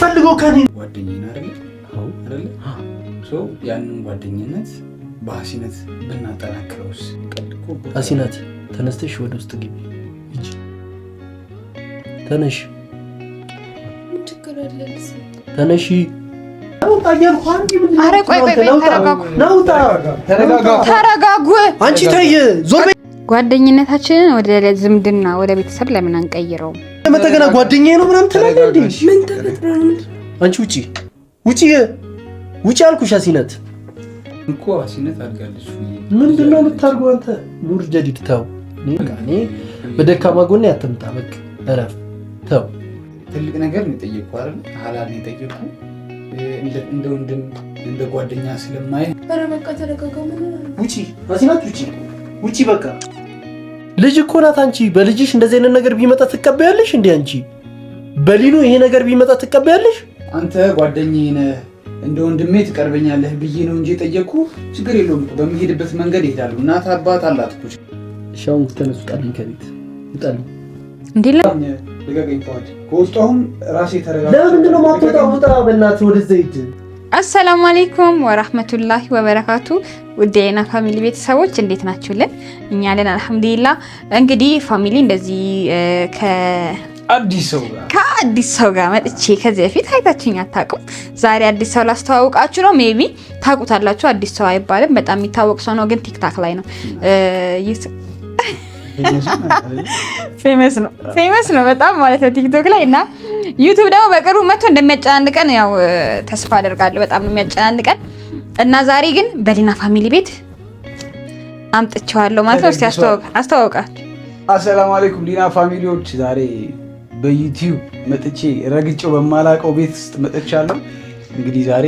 የምትፈልገው ከኔ? ጓደኛዬን አይደል? አዎ አይደል? ሶ ያንን ጓደኝነት በሐሲነት ብናጠናክረውስ? ሐሲነት ተነስተሽ ወደ ውስጥ ግቢ። እጂ ተነሽ። ምን ችግር አለ? ተነሺ። ኧረ ቆይ ተረጋጉ። አንቺ ተይ ዞር በይ። ጓደኝነታችንን ወደ ዝምድና ወደ ቤተሰብ ለምን አንቀይረውም? ለመተገና ጓደኛዬ ነው ምናምን ትላለህ እንዴ? ምን ተፈጥሮ ነው? አንቺ ውጪ አልኩሽ። ሐሲነት እኮ ሐሲነት አድርጋለች። ምንድነው የምታርገው አንተ? ኑር ጀዲድ ተው። እኔ በደካማ ጎኔ አትምጣ። በቃ እረፍ ተው። ትልቅ ነገር ነው የጠየቅኩህ አይደል? ሐላል ነው የጠየቅኩህ እንደ ወንድም እንደ ጓደኛ ስለማይ። ኧረ በቃ ተረጋጋው። ውጪ ሐሲነት ውጪ በቃ። ልጅ እኮ ናት። አንቺ በልጅሽ እንደዚህ አይነት ነገር ቢመጣ ትቀበያለሽ እንዴ? አንቺ በሊኑ ይሄ ነገር ቢመጣ ትቀበያለሽ? አንተ ጓደኛዬ ነህ እንደ ወንድሜ ትቀርበኛለህ ብዬ ነው እንጂ የጠየቅኩህ። ችግር የለውም በሚሄድበት መንገድ እሄዳለሁ። እናት አባት አላት እኮ። ሻውን ተነሱ፣ ውጣልኝ ከቤት ውጣልኝ። እንዴ ለቀቀኝ ፏድ። ከውስጧም ራሴ ተረጋጋ። ለምንድን ነው የማትወጣው? ውጣ በእናትህ ወደዛ ሂድ። አሰላሙ አለይኩም ወራህመቱላሂ ወበረካቱ። ውዴና ፋሚሊ ቤተሰቦች እንዴት ናችሁልን? እኛ አለን አልሐምዱሊላህ። እንግዲህ ፋሚሊ እንደዚህ ከአዲስ ሰው ጋር መጥቼ ከዚህ በፊት አይታችሁኝ አታውቁም። ዛሬ አዲስ ሰው ላስተዋውቃችሁ ነው። ሜቢ ታውቁታላችሁ። አዲስ ሰው አይባልም፣ በጣም የሚታወቅ ሰው ነው፣ ግን ቲክታክ ላይ ነው ፌመስ ነው በጣም ማለት ነው ቲክቶክ ላይ እና ዩቲዩብ ደግሞ በቅርቡ መጥቶ እንደሚያጨናንቀን ያው ተስፋ አደርጋለሁ። በጣም ነው የሚያጨናንቀን እና ዛሬ ግን በሊና ፋሚሊ ቤት አምጥቼዋለሁ ማለት ነው። እስቲ አስተዋውቃችሁ። አሰላሙ አለይኩም ሊና ፋሚሊዎች፣ ዛሬ በዩቲዩብ መጥቼ ረግጬው በማላውቀው ቤት ውስጥ መጥቻለሁ። እንግዲህ ዛሬ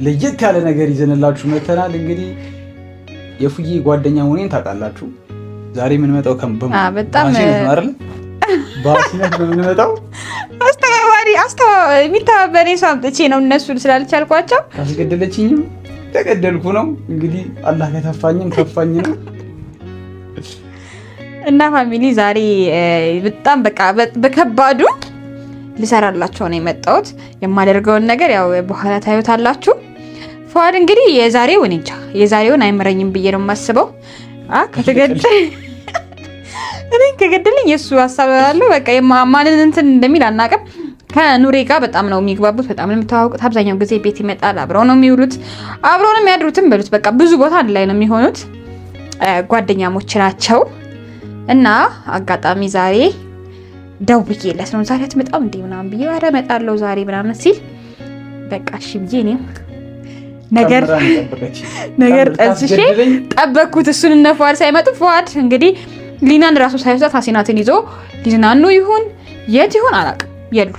ለየት ያለ ነገር ይዘንላችሁ መተናል። እንግዲህ የፉዬ ጓደኛ መሆኔን ታውቃላችሁ። ዛሬ የምንመጣው በጣም በሐሲነት ነው የምንመጣው። የሚተባበሬ ሰው አምጥቼ ነው እነሱን ስላልቻልኳቸው ካስገደለችኝም ተገደልኩ ነው። እንግዲህ አላህ ከተፋኝም ከፋኝ ነው እና ፋሚሊ ዛሬ በጣም በቃ በከባዱ ልሰራላችሁ ነው የመጣሁት። የማደርገውን ነገር ያው በኋላ ታዩታላችሁ። ፏድ እንግዲህ የዛሬውን አይምረኝም ብዬ ነው የማስበው። ከገደለኝ የእሱ ሀሳብ ያለው በቃ ማንን እንትን እንደሚል አናውቅም። ከኑሬ ጋር በጣም ነው የሚግባቡት፣ በጣም ነው የሚተዋወቁት። አብዛኛው ጊዜ ቤት ይመጣል፣ አብረው ነው የሚውሉት፣ አብረው ነው የሚያድሩትም በሉት። በቃ ብዙ ቦታ አንድ ላይ ነው የሚሆኑት። ጓደኛሞች ናቸው እና አጋጣሚ ዛሬ ደውዬለት ነው ዛሬ አትመጣም እንዴ ምናምን ብዬ ኧረ እመጣለሁ ዛሬ ምናምን ሲል በቃ እሺ ብዬ እኔም ነገር ጠንስሼ ጠበቅኩት። እሱን እነ ፏድ ሳይመጡ ፏድ እንግዲህ ሊናን ራሱ ሳይወስዳት ሐሲናትን ይዞ ሊዝናኑ ይሁን የት ይሁን አላውቅም፣ የሉ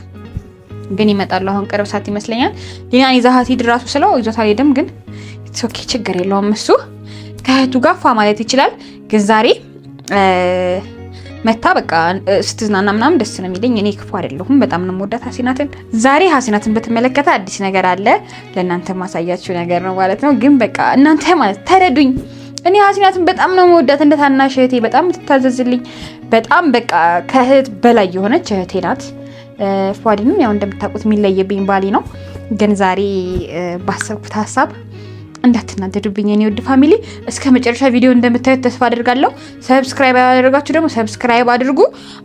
ግን ይመጣሉ። አሁን ቅርብ ሰዓት ይመስለኛል። ሊናን ይዛሃት ሂድ ራሱ ስለው ይዞት አልሄድም፣ ግን ኦኬ ችግር የለውም እሱ ከእህቱ ጋር ፏ ማለት ይችላል። ግን ዛሬ መታ በቃ ስትዝናና ምናምን ደስ ነው የሚለኝ። እኔ ክፉ አይደለሁም፣ በጣም ነው የምወዳት ሐሲናትን። ዛሬ ሐሲናትን በተመለከተ አዲስ ነገር አለ፣ ለእናንተ ማሳያችሁ ነገር ነው ማለት ነው። ግን በቃ እናንተ ማለት ተረዱኝ። እኔ ሐሲናትን በጣም ነው የምወዳት፣ እንደ ታናሽ እህቴ በጣም የምትታዘዝልኝ፣ በጣም በቃ ከእህት በላይ የሆነች እህቴ ናት። ፏድንም ያው እንደምታውቁት የሚለየብኝ ባሊ ነው። ግን ዛሬ ባሰብኩት ሀሳብ እንዳትናደዱብኝ የኔ ውድ ፋሚሊ፣ እስከ መጨረሻ ቪዲዮ እንደምታዩት ተስፋ አድርጋለሁ። ሰብስክራይብ ያደረጋችሁ ደግሞ ሰብስክራይብ አድርጉ።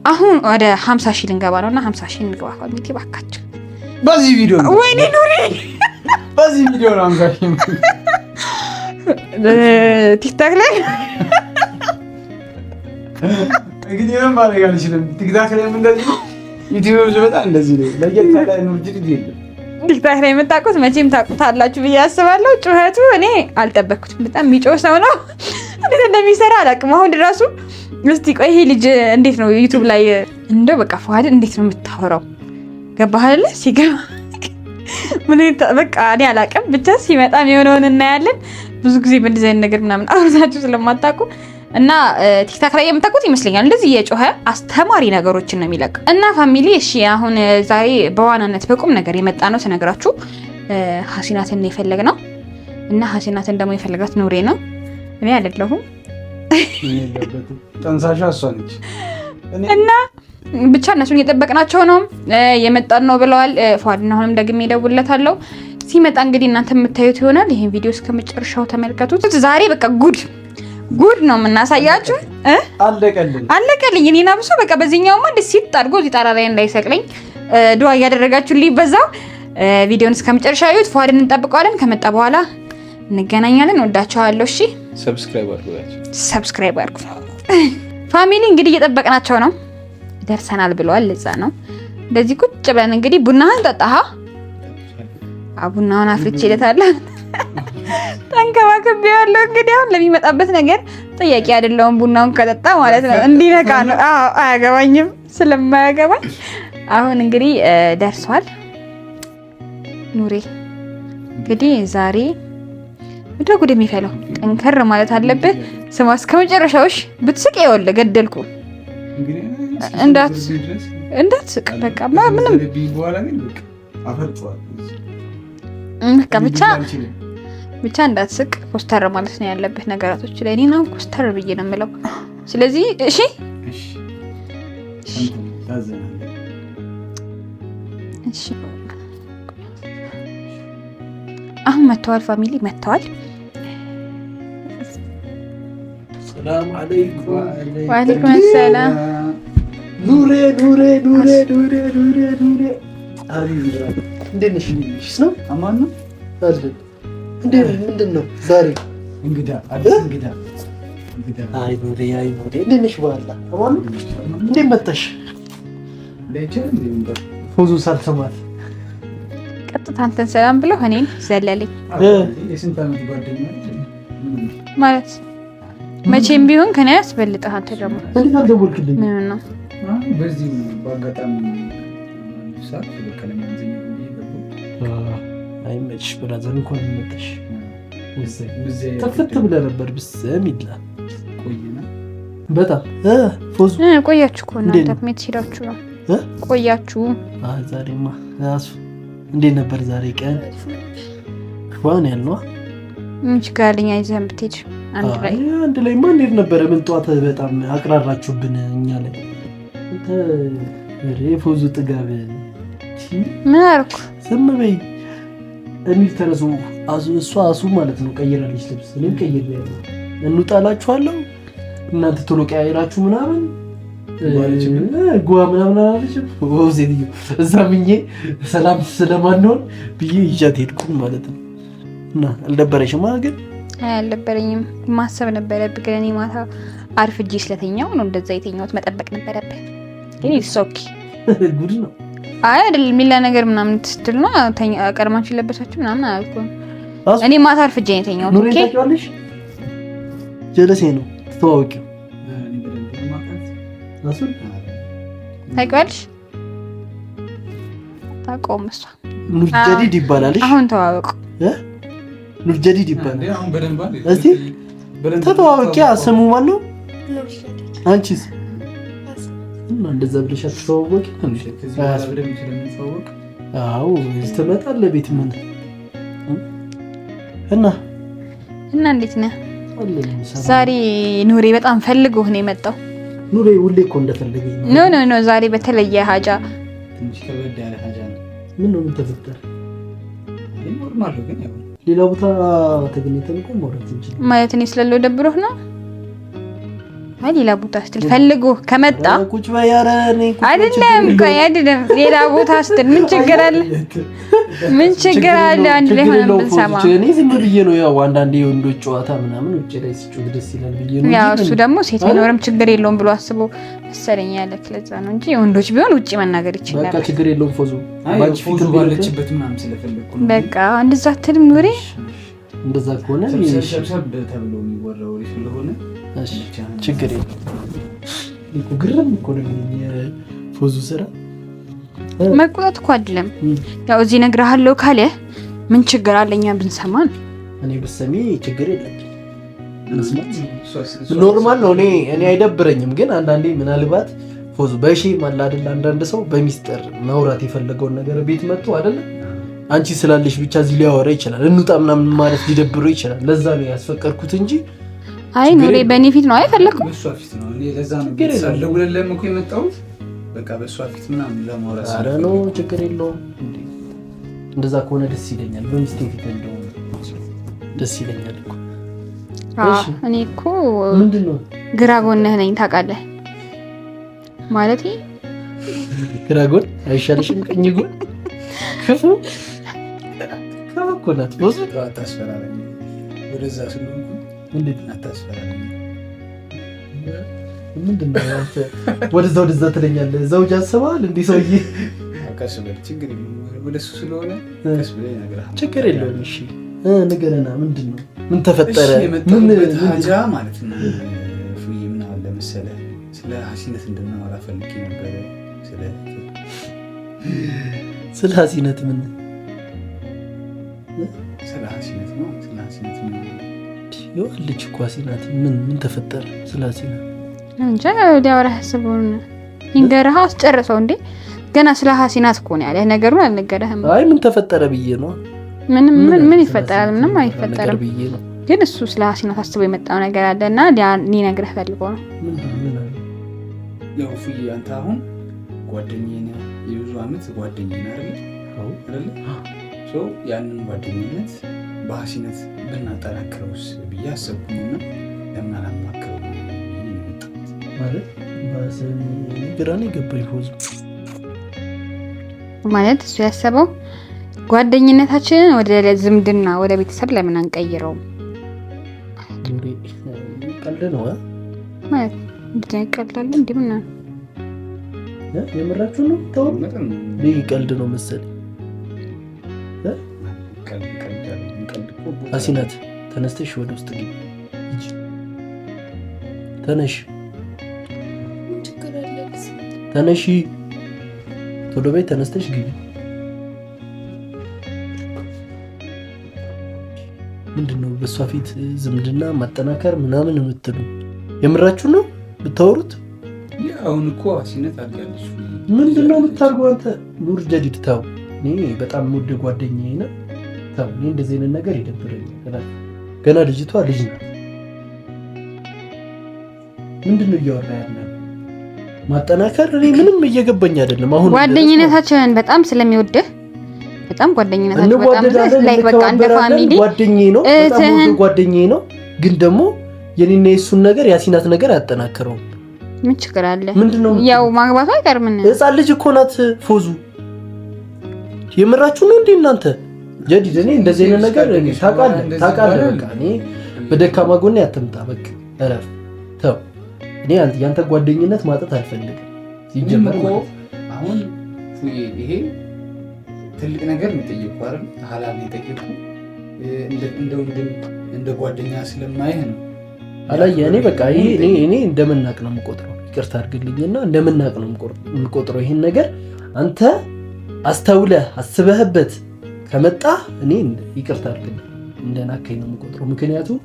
አሁን ወደ 50 ሺህ ልንገባ ነውና 50 ሺህ እንግባ ፋሚሊ ባካችሁ። በዚህ ቪዲዮ ነው ወይኔ ኑሪ በዚህ ቪዲዮ ነው 50 ሺህ ቲክታክ ላይ እንግዲህ ምን ማድረግ አልችልም። ቲክታክ ላይ እንደዚህ ዩቲዩብ በጣም እንደዚህ ነው። ለየት ያለ ነው ጅጅ ይል ቲክታክ ላይ የምታውቁት መቼም ታውቁታላችሁ ብዬ አስባለሁ። ጩኸቱ እኔ አልጠበቅኩትም። በጣም የሚጮህ ሰው ነው። እንዴት እንደሚሰራ አላውቅም። አሁን ድረሱ እስቲ ቆይ ይሄ ልጅ እንዴት ነው ዩቲዩብ ላይ እንደው በቃ ፏድ እንዴት ነው የምታወራው? ገባህ አይደለ? ሲገባ ምን በቃ እኔ አላውቅም። ብቻ ሲመጣም የሆነውን እናያለን። ብዙ ጊዜ በእንደዚህ አይነት ነገር ምናምን አውርታችሁ ስለማታውቁ እና ቲክታክ ላይ የምታውቁት ይመስለኛል እንደዚህ የጮኸ አስተማሪ ነገሮችን ነው የሚለቅ እና ፋሚሊ። እሺ አሁን ዛሬ በዋናነት በቁም ነገር የመጣ ነው ስነግራችሁ ሐሲናትን የፈለግ ነው እና ሐሲናትን ደግሞ የፈለጋት ኑሬ ነው፣ እኔ አይደለሁም። ጠንሳሻ እሷ ነች። እና ብቻ እነሱን እየጠበቅናቸው ነው። የመጣን ነው ብለዋል። ፏድና አሁንም ደግሜ እደውልለታለሁ። ሲመጣ እንግዲህ እናንተ የምታዩት ይሆናል። ይሄን ቪዲዮ እስከመጨረሻው ተመልከቱት። ዛሬ በቃ ጉድ ነው የምናሳያችሁ። አለቀልኝ እኔና ብሶ በቃ በዚህኛውማ ሲጥ አድርጎ እዚህ ጣራ ላይ እንዳይሰቅለኝ ዱአ እያደረጋችሁልኝ በዛው ቪዲዮን እስከመጨረሻ እዩት። ፏድን እንጠብቀዋለን። ከመጣ በኋላ እንገናኛለን። ወዳችኋለሁ። እሺ ሰብስክራይብ አድርጉ። ፋሚሊ እንግዲህ እየጠበቅናቸው ነው። ደርሰናል ብለዋል። ለዛ ነው እንደዚህ ቁጭ ብለን እንግዲህ ቡናህን ጠጣሃ? ቡናውን አፍልቼለታለሁ። ተንከባክቤዋለሁ። እንግዲህ አሁን ለሚመጣበት ነገር ጥያቄ አይደለውም። ቡናውን ከጠጣ ማለት ነው እንዲነቃ ነው። አያገባኝም ስለማያገባኝ። አሁን እንግዲህ ደርሷል። ኑሬ እንግዲህ ዛሬ ምድረ ጉድ የሚፈለው ጠንከር ማለት አለብህ። ስማ እስከመጨረሻውሽ ብትስቅ ይኸውልህ ገደልኩ። እንዳትስቅ በቃ ምንም በቃ ብቻ እንዳትስቅ። ኮስተር ማለት ነው ያለብህ ነገራቶች ላይ። እኔ ነው ኮስተር ብዬ ነው የምለው። ስለዚህ እሺ አሁን መተዋል። ፋሚሊ መተዋል። ሰላም አለይኩም። ወአለይኩም ሰላም። ኑሬ እንዴት ነሽ? ነው አማን ነው አይደል? ምንድን ነው ዛሬ እንግዳ? አይ ኑሬ እንዴት ነሽ? በኋላ አማን እንዴት መጣሽ? ፎዙ ሳልሰማት ቀጥታ አንተን ሰላም ብለው እኔን ዘለለኝ የስንት ዓመት ጓደኛ ማለት መቼም ቢሆን ከኔ ያስበልጥህ። አንተ ደግሞ እንዴት አልደወልክልኝ? ምን ነው በዚህ በአጋጣሚ ሳት ለከለማ አንዘኛ አይመችሽ ብራዘር እንኳን መጣሽ። ተፈት ብለህ ነበር ብስም ይላል። ቆይና በጣም ፎዙ ቆያችሁ እኮ እናንተ ሜት ሄዳችሁ ነው ቆያችሁ። ዛሬማ ራሱ እንዴት ነበር ዛሬ ቀን? ዋን ያልነው ምን ችግር አለኝ? አይዘን ብትሄድ አንድ ላይ ማን እንዴት ነበረ? ምን ጠዋት በጣም አቅራራችሁብን እኛ ላይ ፎዙ ጥጋብ ምን አልኩ? ዝም በይ እንሂድ ተነሱ። እሷ አሱ ማለት ነው ቀይራለች ልብስ፣ እኔም ቀይሬያለሁ። እንውጣላችኋለሁ እናንተ ቶሎ ቀያይራችሁ ምናምን ጓ ምናምን አላለች ሴትዮ። እዛ ምኜ ሰላም ስለማንሆን ብዬ ይዣት ሄድኩኝ ማለት ነው። እና አልደበረሽማ? ግን አልደበረኝም። ማሰብ ነበረብህ ግን እኔ ማታ አርፍጄ ስለተኛው ነው እንደዛ የተኛሁት። መጠበቅ ነበረብህ ግን ይሶኪ ጉድ ነው። አይ አይደለም የሚላ ነገር ምናምን ስትል ነው ቀድማችሁ ለበሳችሁ ምናምን አልኩኝ። እኔ ማታ አርፍጄ ነው የተኛሁት። ኦኬ ታውቂዋለሽ? ጀለሴ ነው ተዋወቂው። ታውቂዋለሽ? ታውቀውም እሷ ኑር ጀዲድ ይባላል። አሁን ተዋወቁ። ኑር ጀዲድ ይባላል። እስቲ ተተዋወቂያ። ስሙ ማን ነው? አንቺስ? እና እንደዛ ብለሽ አትተዋወቂ? አዎ ትመጣለህ ቤት ምን እና እንዴት ነህ? ዛሬ ኑሬ በጣም ፈልጎህ ነው የመጣው። ኑሬ ሁሌ እኮ እንደፈለገኝ ነው። ኖ ዛሬ በተለየ ሀጃ ትንሽ ከበድ ያለ ሀጃ ነው። ምን ነው ምን ተፈጠረ? ኖርማል ግን ያው ሌላ ቦታ ተገኝተን እኮ ማውራት እንችላለን። ማለት እኔ ስለለው ደብሮህ ነው? አይ ሌላ ቦታ ስትል ፈልጎ ከመጣ ቁጭ በይ። ኧረ እኔ ቁጭ አይደለም ቆይ አይደለም ሌላ ቦታ ስትል ምን ችግር አለ? ምን ችግር አለ? አንድ ላይ ሆነን ብንሰማ። እኔ ዝም ብዬ ነው ያው አንዳንዴ የወንዶች ጨዋታ ምናምን ውጭ ላይ ሲጮህ ደስ ይላል ብዬ ነው። ያው እሱ ደግሞ ሴት አይኖርም ችግር የለውም ብሎ አስቦ መሰለኝ ያለ ለዛ ነው እንጂ የወንዶች ቢሆን ውጭ መናገር ይችላል። በቃ ችግር የለውም። ፎዙ ባንቺ ፊት ባለችበት ምናምን ስለፈለኩ ነው። በቃ እንደዛ አትልም ኑሬ። እንደዛ ከሆነ ሰብሰብ ተብሎ የሚወራው ስለሆነ እሺ ችግር የለም። እኮ ግርም እኮ ነው የፎዙ ስራ መቆጣት እኮ አይደለም። ያው እዚህ እነግርሃለሁ ካለ ምን ችግር አለኛ ብንሰማን? እኔ ብትሰሚ ችግር የለም። ኖርማል ነው። እኔ አይደብረኝም። ግን አንዳንዴ ምናልባት ፎዙ በሺ ማላ አይደል አንዳንድ ሰው በሚስጥር ማውራት የፈለገውን ነገር ቤት መጥቶ አይደል አንቺ ስላለሽ ብቻ እዚህ ሊያወራ ይችላል። እንውጣ ምናምን ማለት ሊደብረው ይችላል። ለዛ ነው ያስፈቀድኩት እንጂ አይ ኑሬ በእኔ ፊት ነው አይፈለኩም። እሷ ፊት ነው። እኔ ለዛ ነው ደውለለም እኮ የመጣሁት በቃ በሷ ፊት ምናምን ለማውራት ኧረ ነው ችግር የለውም። እንደዛ ከሆነ ደስ ይለኛል። በሚስቴ ፊት እንደው ደስ ይለኛል እኮ። እኔ እኮ ምንድን ነው ግራ ጎንህ ነኝ ታውቃለህ። ማለት ግራ ጎን አይሻልሽም? ቀኝ ጎን ክፉ ከመኮናት ወዝ አታስፈራረኝ። ወደዛ ስለሆንኩ እንዴት አታስፈራረኝ። ምንድን ነው አንተ ወደዛ ትለኛለህ? ዘውጅ አስበሃል እንዴ ሰውዬ? ቀስ በል ችግር የለውም። ወደሱ ስለሆነ ቀስ ብለህ እነግርሃለሁ። ችግር የለውም። እሺ ንገረና፣ ምንድን ነው? ምን ተፈጠረ? ምን ሀጃ ማለት ነው? ፉይ ምን አለ መሰለህ፣ ስለ ሀሲነት እንድናወራ ፈልጌ ነበረ። ስለ ሀሲነት ምን? ስለ ሀሲነት ነው። ስለ ሀሲነት ምን ይኸውልሽ እኮ ሀሲናት ምን ተፈጠረ? ስለ ሀሲናት እንጃ ሊያወራህ አስበውን ይንገርህ አስጨርሰው እንዴ። ገና ስለ ሀሲናት እኮ ነው ያለህ፣ ነገሩን አልነገረህም። አይ ምን ተፈጠረ ብዬ ነው። ምን ይፈጠራል? ምንም አይፈጠርም ብዬ ነው። ግን እሱ ስለ ሀሲናት አስበው የመጣው ነገር አለና ሊነግርህ ፈልጎ ነው። ያው ፉይ አንተ አሁን ጓደኛዬ ነህ፣ የብዙ ዓመት ጓደኛዬ ነህ አይደል? ሶ ያንን ጓደኝነት በሀሲነት ብናጠናክረውስ ብዬ አሰብኩኝና ለምን አላማክረው ማለት ግራኔ ገባኝ። ፎዝ ማለት እሱ ያሰበው ጓደኝነታችንን ወደ ዝምድና ወደ ቤተሰብ ለምን አንቀይረውም? ቀልድ ነው ማለት እንዴ? ቀልዳለ እንዴ? ምን ነው የምራችሁ ነው? ተው ቀልድ ነው መሰለኝ። ሀሲናት ተነስተሽ ወደ ውስጥ ግቢ። ተነሺ ቶሎ በይ፣ ተነስተሽ ግቢ። ምንድነው በሷ ፊት ዝምድና ማጠናከር ምናምን የምትሉ? የምራችሁ ነው ብታወሩት? አሁን እኮ ሀሲነት አድርጋለች። ምንድነው የምታርገው አንተ? ኑር ጀዲድ ተው። እኔ በጣም ሙድ ጓደኛዬ ነህ። ተው፣ እኔ እንደዚህ አይነት ነገር ይደብረኛል። ገና ልጅቷ ልጅ ናት። ምንድነው እያወራ ያለ ማጠናከር? እኔ ምንም እየገባኝ አይደለም። አሁን ጓደኝነታችንን በጣም ስለሚወድህ በጣም ጓደኝነታችን በጣም ላይክ በቃ እንደ ፋሚሊ ጓደኛዬ ነው፣ በጣም ጓደኛዬ ነው። ግን ደግሞ የኔና የሱን ነገር የሀሲናት ነገር አያጠናክረውም። ምን ችግር አለ? ምንድነው ያው ማግባቱ አይቀርም። ህፃን ልጅ እኮ ናት ፎዙ። የምራችሁ ነው እንዴ እናንተ? ጀዲድ እኔ እንደዚህ አይነት ነገር ታውቃለህ። በቃ እኔ በደካማ ጎኔ አትምጣ። በቃ እረፍ፣ ተው። እኔ ያንተ ጓደኝነት ማጣት አልፈልግም። ሲጀመር አሁን ፉዬ ይሄ ትልቅ ነገር ነው የጠየቁህ አይደል? ሐላል ነው የጠየቁህ። እንደ ጓደኛ ስለማይህ ነው አላየ። እኔ በቃ ይሄ እኔ እንደምናቅ ነው የምቆጥረው። ይቅርታ አድርግልኝና እንደምናቅ ነው የምቆጥረው። ይሄን ነገር አንተ አስተውለህ አስበህበት ከመጣ እኔ ይቅርታ አድርግልኝ እንደናከኝ ነው የምቆጥረው። ምክንያቱም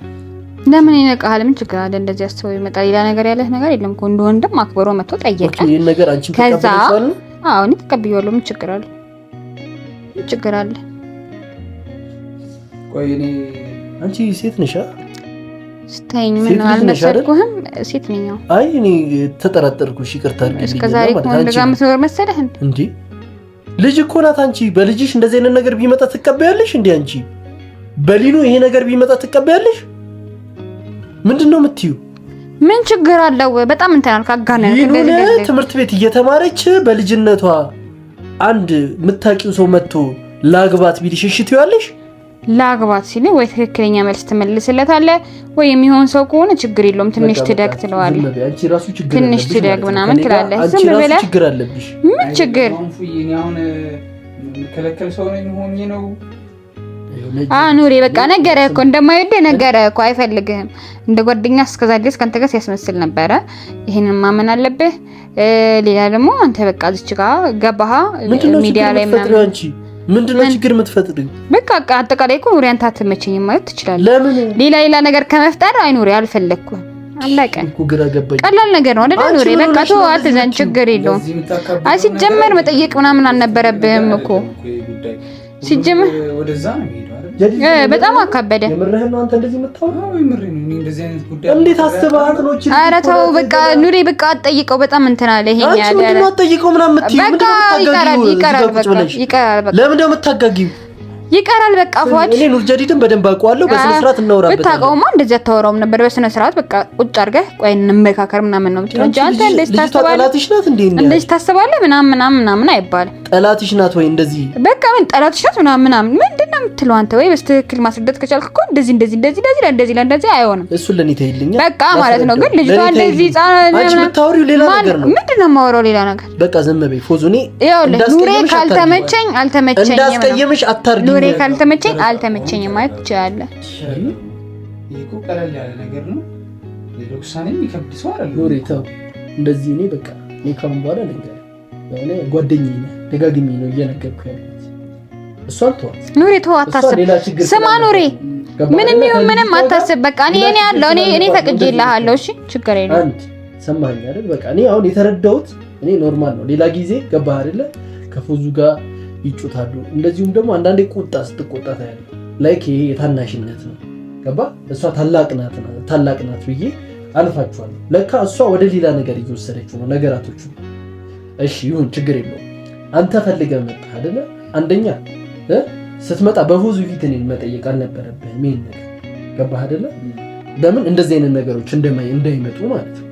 ለምን ይነቃል? ምን ችግር አለ? እንደዚህ አስተው ይመጣ። ሌላ ነገር ያለህ ነገር የለም እኮ እንደ ወንድም አክብሮ መጥቶ ጠየቀ። ይሄን ነገር አንቺ ተቀበለሻል? አዎ እኔ ተቀብያለሁ። ምን ችግር አለ? ምን ችግር አለ? ቆይ እኔ አንቺ ሴት ነሽ? ስታይኝ ምን አልመሰልኩህም? ሴት ነኝ። አይ እኔ ተጠራጠርኩሽ። ይቅርታ አድርግልኝ። እስከዛሬ እኮ እንደዛ መስወር መሰለህ እንዴ? ልጅ እኮ ናት። አንቺ በልጅሽ እንደዚህ አይነት ነገር ቢመጣ ትቀበያለሽ እንዴ? አንቺ በሊኑ ይሄ ነገር ቢመጣ ትቀበያለሽ? ምንድነው የምትዩ? ምን ችግር አለው? በጣም እንተናል ካጋነ ትምህርት ቤት እየተማረች በልጅነቷ አንድ የምታውቂው ሰው መጥቶ ላግባት ቢልሽ እሺ ትይዋለሽ? ላግባት ሲል ወይ ትክክለኛ መልስ ትመልስለታለህ ወይ የሚሆን ሰው ከሆነ ችግር የለውም ትንሽ ትደግ ትለዋለህ። አንቺ ራሱ ችግር ትንሽ ትደግ ምናምን ትላለህ። ዝም ብለህ ችግር አለብሽ። ምን ችግር? አሁን ከለከል ሰው ነኝ ሆኜ ነው ኑሬ በቃ ነገረህ እኮ እንደማይወድህ ነገረህ እኮ አይፈልግህም። እንደ ጓደኛ እስከዛ ድረስ ካንተ ጋር ሲያስመስል ነበረ። ይሄንን ማመን አለብህ። ሌላ ደግሞ አንተ በቃ እዚች ጋር ገባህ ሚዲያ ላይ ምንድነው ችግር የምትፈጥሪው? በቃ አጠቃላይ እኮ ኑሬ አንተ አትመቸኝም ማለት ትችላለህ። ሌላ ነገር ከመፍጠር አይኑሬ አልፈለኩም። አለቀ እኮ ግራ ገባኝ። ቀላል ነገር ነው አይደል ኑሬ? በቃ ተው አትዘን፣ ችግር የለውም። አይ ሲጀመር መጠየቅ ምናምን አልነበረብህም እኮ ሲጀመር ወደዛ ነው የሚሄደው አይደል? በጣም አካበደ። የምርህን ነው አንተ እንደዚህ የምታወራው? የምሬን ነው። እኔ እንደዚህ አይነት ጉዳይ እንዴት አስበሃት ነው? እቺ ኧረ ተው በቃ ኑሪ፣ በቃ አትጠይቀው። በጣም እንትን አለ ይሄን ያለ። አንቺ ምንድን ነው አትጠይቀው ምናምን የምትይው? በቃ ይቀራል በቃ። ለምን ነው የምታጋጊው? ይቀራል በቃ ፏድ። እኔ ኑር ጀዲድን በደንብ አውቀዋለሁ። በስነ ስርዓት እናወራበታለን። ብታውቀውማ እንደዚህ አታወራውም ነበር። በስነ ስርዓት በቃ ቁጭ አድርገህ ቆይ እንመካከር ምናምን ነው የምትለው እንጂ አንተ እንደዚህ ታስባለህ? ጠላትሽ ናት እንዴ? እንደዚህ ታስባለህ ምናምን አይባልም። ጠላትሽ ናት ወይ እንደዚህ በቃ ምን ጠላትሽ ናት ምናምን ምንድን ነው የምትለው አንተ? ወይ በስትክክል ማስረዳት ከቻልክ እኮ እንደዚህ አይሆንም። እሱን ለኔ ተይልኛል በቃ ማለት ነው። ግን ልጅቷ እንደዚህ አንቺ የምታወሪው ሌላ ነገር ነው። ምንድን ነው የማወራው ሌላ ነገር? በቃ ዝም በይ ፎዙኒ። ኑሬ ካልተመቸኝ አልተመቸኝም እንዳስቀየምሽ አታርጊ። ኑሬ ካልተመቸኝ አልተመቸኝም ማለት ትችላለህ። ይሄ እኮ ቀለል ያለ ነገር ነው። ለዶክሳኔ የሚከብድ ሰው አይደለም። ኑሬ ተው እንደዚህ። እኔ በቃ እኔ ካሁን በኋላ ነገር ያኔ ጓደኛዬ ነህ ደጋግሜ ነው እየነገርኩህ ያለሁት። እሷን ተዋት ኑሬ፣ ተው አታስብ። ስማ ኑሬ ምንም ይሁን ምንም አታስብ። በቃ እኔ ያለው እኔ ፈቅጄልሃለሁ። እሺ ችግር የለም። አንድ ሰማኸኝ አይደል? በቃ እኔ አሁን የተረዳሁት እኔ ኖርማል ነው። ሌላ ጊዜ ገባህ አይደለ? ከፎዙ ጋር ይጩታሉ። እንደዚሁም ደግሞ አንዳንዴ ቁጣ ስትቆጣ ታያለህ። ላይክ ይሄ የታናሽነት ነው። ገባህ? እሷ ታላቅ ናት ብዬ አልፋችኋለሁ። ለካ እሷ ወደ ሌላ ነገር እየወሰደችው ነው ነገራቶቹ። እሺ ይሁን ችግር የለውም። አንተ ፈልገህ መጣህ አይደለ? አንደኛ ስትመጣ በፎዙ ፊት እኔን መጠየቅ አልነበረብህም። ይሄን ነገር ገባህ አይደለ? ለምን እንደዚህ አይነት ነገሮች እንዳይመጡ ማለት ነው።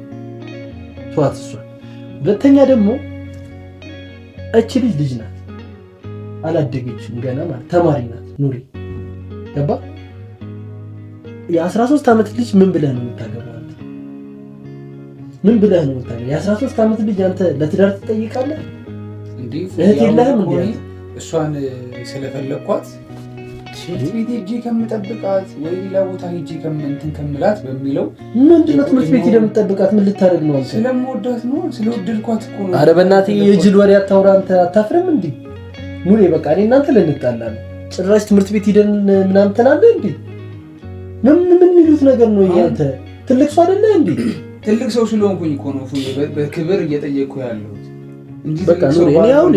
ተዋት እሷን። ሁለተኛ ደግሞ እቺ ልጅ ናት፣ አላደገችም ገና ማለት ተማሪ ናት። ኑሪ ገባህ? የ13 ዓመት ልጅ ምን ብለህ ነው የምታገባው? ምን ብለህ ነው የምታገባው? የ13 ዓመት ልጅ አንተ ለትዳር ትጠይቃለህ እንዴ? እህት የለህም እንዴ? እሷን ስለፈለኳት ትምህርት ቤት ሄጄ ከምጠብቃት ወይ ሌላ ቦታ ሄጄ ከምላት በሚለው ምንድን ነው ትምህርት ቤት ሄደህ የምትጠብቃት? ምን ልታደርግ ነው አንተ? ስለምወዳት ነው፣ ስለወደድኳት እኮ ነው። ኧረ በእናትህ የጅል ወሬ አታውራ አንተ። አታፍርም እንዴ? ኑሬ በቃ እኔ እናንተ ልንጣላ ነው። ጭራሽ ትምህርት ቤት ሄደን ምናምን ትላለህ እንዴ? ምን የሚሉት ነገር ነው? አንተ ትልቅ ሰው አይደለህ እንዴ? ትልቅ ሰው ስለሆንኩኝ እኮ ነው በክብር እየጠየቅኩ ያለሁት። በቃ ኑሬ እኔ አሁን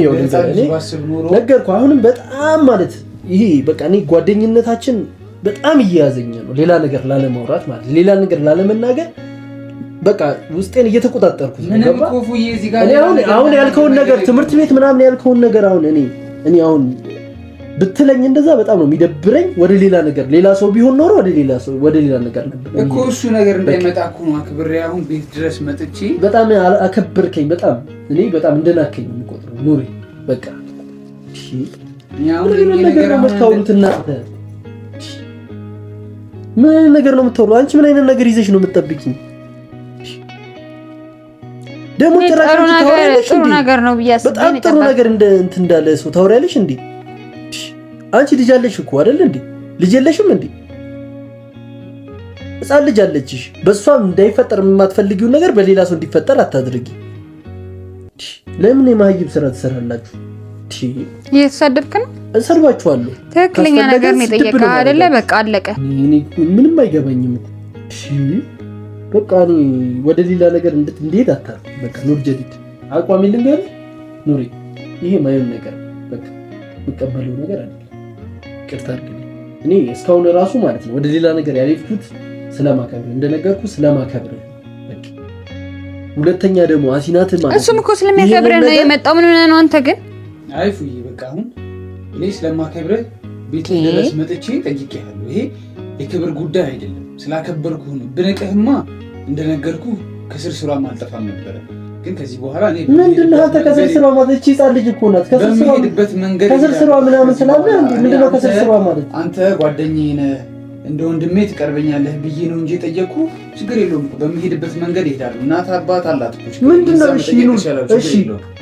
ነገርኩህ። አሁንም በጣም ማለት ይሄ በቃ እኔ ጓደኝነታችን በጣም እየያዘኝ ነው። ሌላ ነገር ላለማውራት ማለት ሌላ ነገር ላለመናገር በቃ ውስጤን እየተቆጣጠርኩት ነው። አሁን ያልከውን ነገር ትምህርት ቤት ምናምን ያልከውን ነገር አሁን እኔ አሁን ብትለኝ እንደዛ በጣም ነው የሚደብረኝ። ወደ ሌላ ነገር ሌላ ሰው ቢሆን ኖሮ ወደ ሌላ ነገር ነበር እኮ እሱ ነገር እንዳይመጣ እኮ ነው አክብሬ አሁን ቤት ድረስ መጥቼ በጣም አከበርከኝ። በጣም እኔ በጣም እንደናከኝ ነው የምቆጥረው ኑሪ። በቃ እሺ ምን ነገር ነው የምታወሩት እናንተ? ምን ነገር ነው የምታወሩት? አንቺ ምን አይነት ነገር ይዘሽ ነው የምትጠብቂኝ? ደግሞ ጥሩ ነገር ነው ብያስብ በጣም ጥሩ ነገር እንትን እንዳለ ሰው ታወሪያለሽ እንዴ? አንቺ ልጅ አለሽ እኮ አይደል እንዴ? ልጅ የለሽም እንዴ? ሕፃን ልጅ አለችሽ። በእሷም እንዳይፈጠር የማትፈልጊው ነገር በሌላ ሰው እንዲፈጠር አታድርጊ። ለምን የማህይብ ስራ ትሰራላችሁ? እየተሳደብክ ነው? እሰርባችኋለሁ። ትክክለኛ ነገር ነው የጠየቀህ አይደለ? በቃ አለቀ። ምንም አይገባኝም። እሺ በቃ ወደ ሌላ ነገር እንድትሄድ አታርግ። በቃ ኑር ጀዲድ አቋሚ ልንገርህ ኑሪ፣ ይሄ ማየን ነገር በቃ የምቀበለው ነገር አይደለም። ይቅርታ አድርግልኝ። እኔ እስካሁን ራሱ ማለት ነው ወደ ሌላ ነገር ያልሄድኩት ስለማከብር እንደነገርኩ ስለማከብር በቃ። ሁለተኛ ደግሞ አሲናት ማለት እሱም እኮ ስለሚያከብር ነው የመጣው። ምን ሆነ ነው አንተ ግን? አይ ፉይ በቃ አሁን እኔ ስለማከብር ቤት ድረስ መጥቼ ጠይቄሃለሁ። ይሄ የክብር ጉዳይ አይደለም። ስላከበርኩህ ነው። ብነቅህማ እንደነገርኩ ከስር ስሯ አልጠፋም ነበረ። ግን ከዚህ በኋላ እኔ ምንድነው አንተ ከስር ስሯ ማለት? እቺ ህፃን ልጅ እኮ ናት። ከስር ስሯ ምናምን ስላለ ምንድነው ከስር ስሯ ማለት? አንተ ጓደኛዬ ነህ፣ እንደ ወንድሜ ትቀርበኛለህ ብዬ ነው እንጂ ጠየቅኩ። ችግር የለውም። በሚሄድበት መንገድ እሄዳለሁ። እናት አባት አላት እኮ። ምንድነው?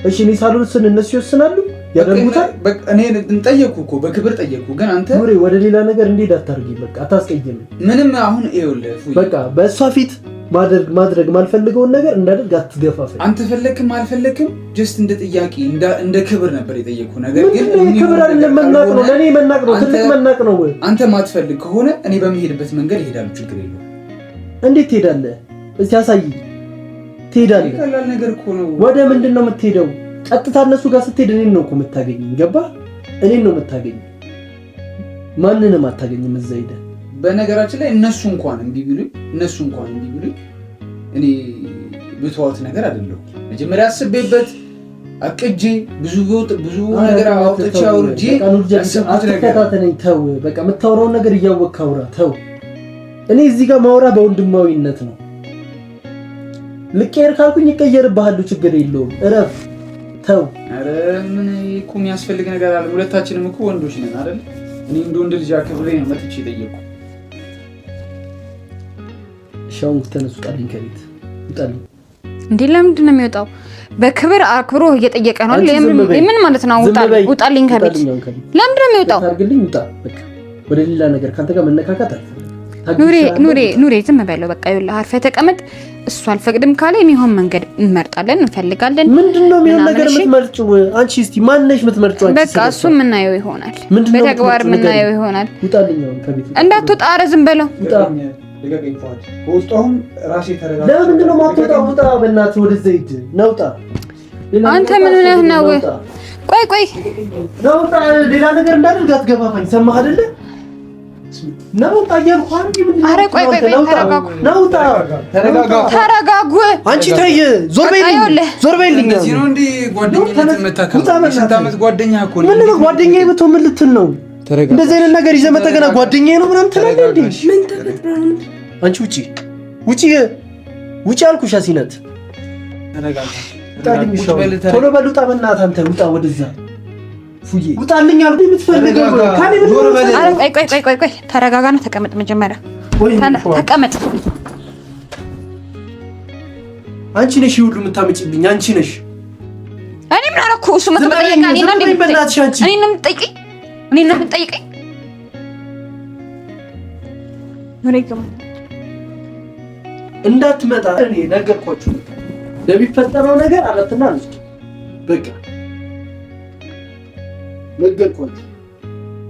እሺ እኔ ሳልወስን እነሱ ይወስናሉ ያደርጉታል። በቃ እኔ እንጠየቅኩ እኮ በክብር ጠየቅኩ። ግን አንተ ኑሬ ወደ ሌላ ነገር እንዴት አታርጊ። በቃ አታስቀይም። ምንም አሁን ይኸውልህ በቃ በእሷ ፊት ማድረግ ማልፈልገውን ነገር እንዳደርግ አትገፋፈኝ። አንተ ፈለክም አልፈለክም ጀስት እንደ ጥያቄ እንደ ክብር ነበር የጠየቅኩ። ነገር ግን ክብር አይደለም መናቅ ነው። ለኔ መናቅ ነው፣ ትልቅ መናቅ ነው። አንተ ማትፈልግ ከሆነ እኔ በሚሄድበት መንገድ እሄዳለሁ። ችግር የለውም። እንዴት ትሄዳለህ? እስቲ አሳይኝ። ትሄዳለህ? ቀላል ነገር እኮ ነው። ወደ ምንድን ነው የምትሄደው? ቀጥታ እነሱ ጋር ስትሄድ እኔን ነው እኮ የምታገኘኝ። ገባህ? እኔን ነው የምታገኘኝ። ማንንም አታገኝም እዛ ሄደህ። በነገራችን ላይ እነሱ እንኳን እምቢ ቢሉኝ እኔ ብተዋት ነገር አይደለም። መጀመሪያ አስቤበት አቅጄ ብዙ ነገር አውጥቼ አውርጄ አትከታተለኝ። ተው በቃ የምታወራውን ነገር እያወቅህ አውራ። ተው እኔ እዚህ ጋር ማውራ በወንድማዊነት ነው። ልቀየር ካልኩኝ እቀየርብሃለሁ፣ ችግር የለውም። እረፍ። ተው። ኧረ ምን እኮ የሚያስፈልግ ነገር አለ? ሁለታችንም እኮ ወንዶች ነን አይደል? እኔ እንደ ወንድ ልጅ አክብሬ ነው መጥቼ የጠየኩህ። ሻውን ተነሱ፣ ውጣልኝ ከቤት ውጣልኝ። እንዴ ለምንድን ነው የሚወጣው? በክብር አክብሮ እየጠየቀ ነው። ምን ማለት ነው? ውጣልኝ ከቤት። ለምንድን ነው የሚወጣው? ታርግልኝ፣ ውጣ በቃ። ወደ ሌላ ነገር ካንተ ጋር መነካካት አልፈልግም። ኑሬ ዝም በለው በቃ። ይኸውልህ አርፈህ ተቀመጥ። እሱ አልፈቅድም ካለ የሚሆን መንገድ እንመርጣለን፣ እንፈልጋለን። ምንድነው የሚሆን ነገር የምትመርጪው አንቺ? እስቲ ማን ነሽ የምትመርጪው አንቺ? በቃ እሱ የምናየው ይሆናል፣ በተግባር የምናየው ይሆናል። ውጣልኝ አሁን ከቤት እንዳትወጣ። ኧረ ዝም በለው። ለምንድን ነው የማትወጣው? ውጣ በእናትህ፣ ወደዛ ሂድ። ነውጣ። አንተ ምን ነህ ነው? ቆይ ነውጣ። ሌላ ነገር እንዳደርግ አትገፋፋኝ። ሰማህ አይደለ? ነውጣ እያልኩ አንቺ ምን? ኧረ ቆይ ተረጋጉ። ነውጣ። ተረጋጉ። አንቺ ተይ፣ ዞር በይልኝ። እዚህ ነው እንዴ ጓደኝነት መታከም? ስንት ዓመት ጓደኛ እኮ ነው። ምን ነው ጓደኛዬ ብትሆን ምን ልትል ነው? እንደዚህ አይነት ነገር ይዘህ መተህ ገና ጓደኛዬ ነው ምናምን ትላለህ እንዴ? ምን ተፈጥሮ ነው? አንቺ ውጪ አልኩሽ። አሲነት ቶሎ በል ውጣ፣ በእናትህ አንተ ውጣ፣ ወደዛ ፉዬ ውጣልኝ አልኩኝ። የምትፈልገው ካኔ ምን ነው? ቆይ ተረጋጋና ተቀመጥ። መጀመሪያ ተቀመጥ። አንቺ ነሽ ሁሉ የምታመጪብኝ፣ አንቺ ነሽ። እኔ ምን አደረኩ? እሱ መጠየቅ እኔ ነው የምትጠይቀኝ? እንዳትመጣ እኔ ነገርኳችሁ። ለሚፈጠረው ነገር አለትና ልጅ በቃ ነገርኳችሁ።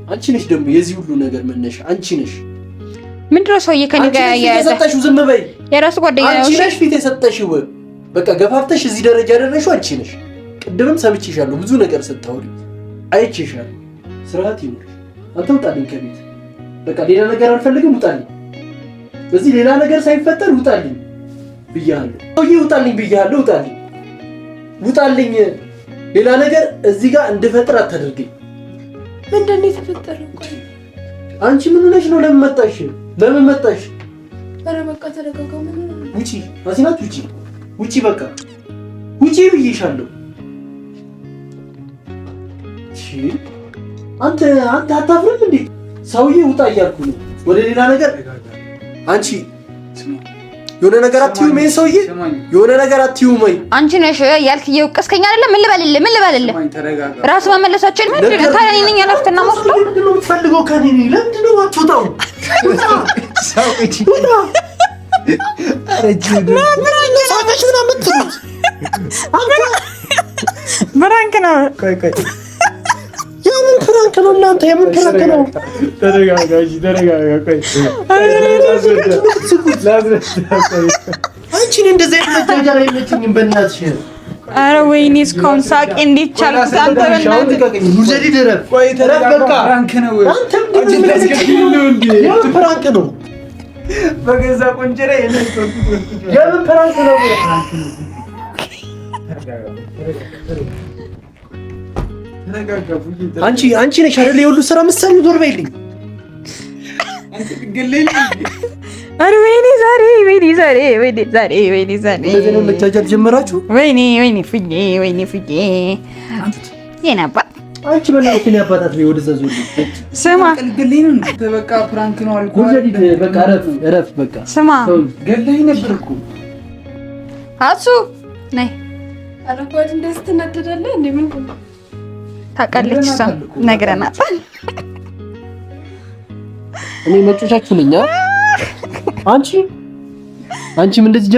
አንቺ ነሽ ደግሞ የዚህ ሁሉ ነገር መነሻ አንቺ ነሽ። ምንድነው ሰውዬ ከኔ ጋር ያያዘው? ዝም በይ። የራሱ ጓደኛ ነው። አንቺ ነሽ ፊት የሰጠሽው። በቃ ገፋፍተሽ እዚህ ደረጃ ያደረሽው አንቺ ነሽ። ቅድምም ሰምቼሻለሁ፣ ብዙ ነገር ስታወሪ አይቼሻለሁ። ስርዓት ይኑር። አንተ ውጣልኝ ከቤት በቃ። ሌላ ነገር አልፈልግም፣ ውጣልኝ። በዚህ ሌላ ነገር ሳይፈጠር ውጣልኝ ብያለሁ። ሰውዬ ውጣልኝ ብያለሁ። ውጣልኝ። ሌላ ነገር እዚህ ጋር እንድፈጥር አታደርገኝ። ምንድን ነው የተፈጠረው? አንቺ ምን ሆነሽ ነው? ለምን መጣሽ? ኧረ በቃ ተረጋጋ። ምን ነው? ውጪ አሲናት፣ ውጪ በቃ ውጪ ብዬሻለሁ። እሺ አንተ አታፍርም እንዴ? ሰውዬ ውጣ እያልኩ ነው። ወደ ሌላ ነገር አንቺ የሆነ ነገር አትዩም። ይሄ ሰውዬ የሆነ ነገር አትዩም። ወይ አንቺ ነሽ ያልክ እየወቀስከኝ አይደለም? ምን ልበልልህ? ራስ መመለሳችን ምንድን ነው? ታዲያ እኔ ነኝ ያለፍትና መስሎ ምንድን ነው የምትፈልገው ከኔ? ለምንድን ነው አትወጣው? ብራንክ ነው። የምን ፕራንክ ነው እናንተ? የምን ፕራንክ ነው? ተረጋጋ። ቆይ አንቺ እንደዚህ አይነት ነገር አይመችኝም በእናትሽ። ኧረ ወይኔ እስካሁን ሳቄ እንዴት ቻልክ አንተ? በእናትህ ሙዘዲ ደረብ። ቆይ ተረጋጋ። ፕራንክ ነው። አንተም ግን የምን ፕራንክ ነው? በገዛ ቆንጀራ የምን ፕራንክ ነው? አንቺ ነሽ አይደል የሁሉ ስራ መሰሉ። ዞር በይልኝ። ኧረ ወይኔ ዛሬ እንደዚህ ነው መቻቻል ጀመራችሁ? ወይኔ ፍዬ የኔ አባት። አንቺ በእናትህ የኔ አባታት ላይ ወደዛ ዞር። ስማ በቃ ፕራንክ ነው አልኩህ። በቃ እረፍ በቃ። ስማ ገለኝ ነበር እኮ አሱ ነይ። ኧረ ቆይ እንደዚህ ትናደዳለህ እንዴ? ምንድን ነው? ታውቃለች እሷ ነግረናት። እኔ መጮቻችሁ ነኝ። አንቺም እንደዚህ